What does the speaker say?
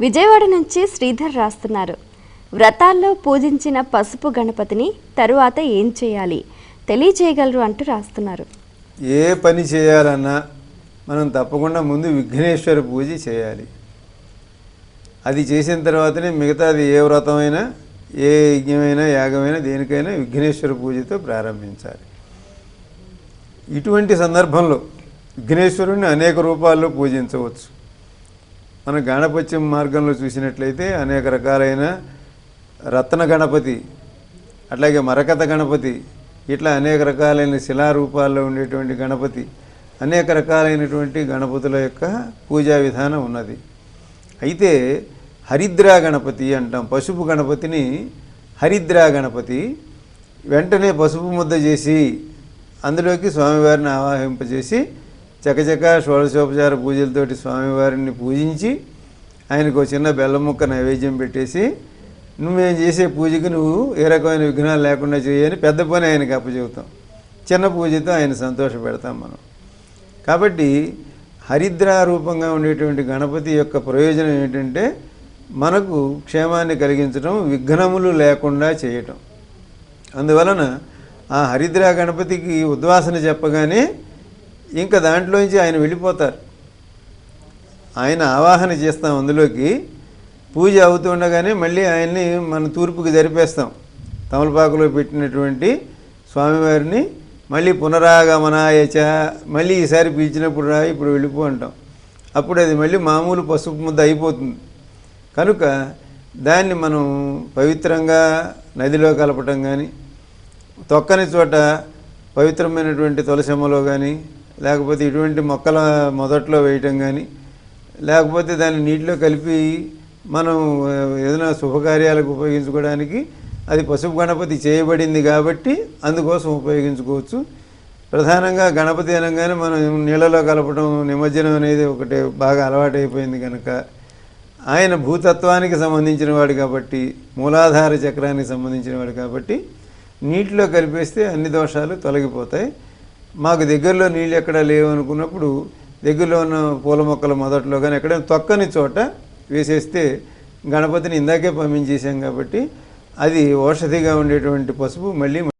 విజయవాడ నుంచి శ్రీధర్ రాస్తున్నారు. వ్రతాల్లో పూజించిన పసుపు గణపతిని తరువాత ఏం చేయాలి తెలియజేయగలరు అంటూ రాస్తున్నారు. ఏ పని చేయాలన్నా మనం తప్పకుండా ముందు విఘ్నేశ్వర పూజ చేయాలి. అది చేసిన తర్వాతనే మిగతాది ఏ వ్రతమైనా ఏ యజ్ఞమైనా యాగమైనా దేనికైనా విఘ్నేశ్వర పూజతో ప్రారంభించాలి. ఇటువంటి సందర్భంలో విఘ్నేశ్వరుని అనేక రూపాల్లో పూజించవచ్చు. మన గణపత్యం మార్గంలో చూసినట్లయితే అనేక రకాలైన రత్న గణపతి, అట్లాగే మరకత గణపతి, ఇట్లా అనేక రకాలైన శిలారూపాల్లో ఉండేటువంటి గణపతి, అనేక రకాలైనటువంటి గణపతుల యొక్క పూజా విధానం ఉన్నది. అయితే హరిద్రా గణపతి అంటాం. పసుపు గణపతిని హరిద్రా గణపతి. వెంటనే పసుపు ముద్ద చేసి అందులోకి స్వామివారిని ఆవాహింపజేసి చకచక షోడశోపచార పూజలతోటి స్వామివారిని పూజించి ఆయనకు ఒక చిన్న బెల్లం ముక్క నైవేద్యం పెట్టేసి మేము చేసే పూజకి నువ్వు ఏ రకమైన విఘ్నాలు లేకుండా చేయని పెద్ద పని ఆయనకి అప్పచెబుతాం. చిన్న పూజతో ఆయన సంతోషపెడతాం మనం. కాబట్టి హరిద్రా రూపంగా ఉండేటువంటి గణపతి యొక్క ప్రయోజనం ఏంటంటే మనకు క్షేమాన్ని కలిగించడం, విఘ్నములు లేకుండా చేయటం. అందువలన ఆ హరిద్రా గణపతికి ఉద్వాసన చెప్పగానే ఇంకా దాంట్లోంచి ఆయన వెళ్ళిపోతారు. ఆయన ఆవాహన చేస్తాం, అందులోకి పూజ అవుతుండగానే మళ్ళీ ఆయన్ని మన తూర్పుకి జరిపేస్తాం. తమలపాకులో పెట్టినటువంటి స్వామివారిని మళ్ళీ పునరాగమనాయచ, మళ్ళీ ఈసారి పీల్చినప్పుడు రా ఇప్పుడు వెళ్ళిపో అంటాం. అప్పుడు అది మళ్ళీ మామూలు పసుపు ముద్ద అయిపోతుంది. కనుక దాన్ని మనం పవిత్రంగా నదిలో కలపటం కానీ, తొక్కని చోట పవిత్రమైనటువంటి తులసమ్మలో కానీ, లేకపోతే ఇటువంటి మొక్కల మొదట్లో వేయటం కానీ, లేకపోతే దాన్ని నీటిలో కలిపి మనం ఏదైనా శుభకార్యాలకు ఉపయోగించుకోవడానికి అది పసుపు గణపతి చేయబడింది కాబట్టి అందుకోసం ఉపయోగించుకోవచ్చు. ప్రధానంగా గణపతి అనగానే మనం నీళ్ళలో కలపడం, నిమజ్జనం అనేది ఒకటి బాగా అలవాటైపోయింది కనుక ఆయన భూతత్వానికి సంబంధించిన వాడు కాబట్టి, మూలాధార చక్రానికి సంబంధించిన వాడు కాబట్టి నీటిలో కలిపేస్తే అన్ని దోషాలు తొలగిపోతాయి. మాకు దగ్గరలో నీళ్ళు ఎక్కడా లేవు అనుకున్నప్పుడు దగ్గరలో ఉన్న పూల మొక్కల మొదట్లో కానీ ఎక్కడైనా తొక్కని చోట వేసేస్తే గణపతిని ఇందాకే పంపించేసాం కాబట్టి అది ఔషధిగా ఉండేటువంటి పసుపు మళ్ళీ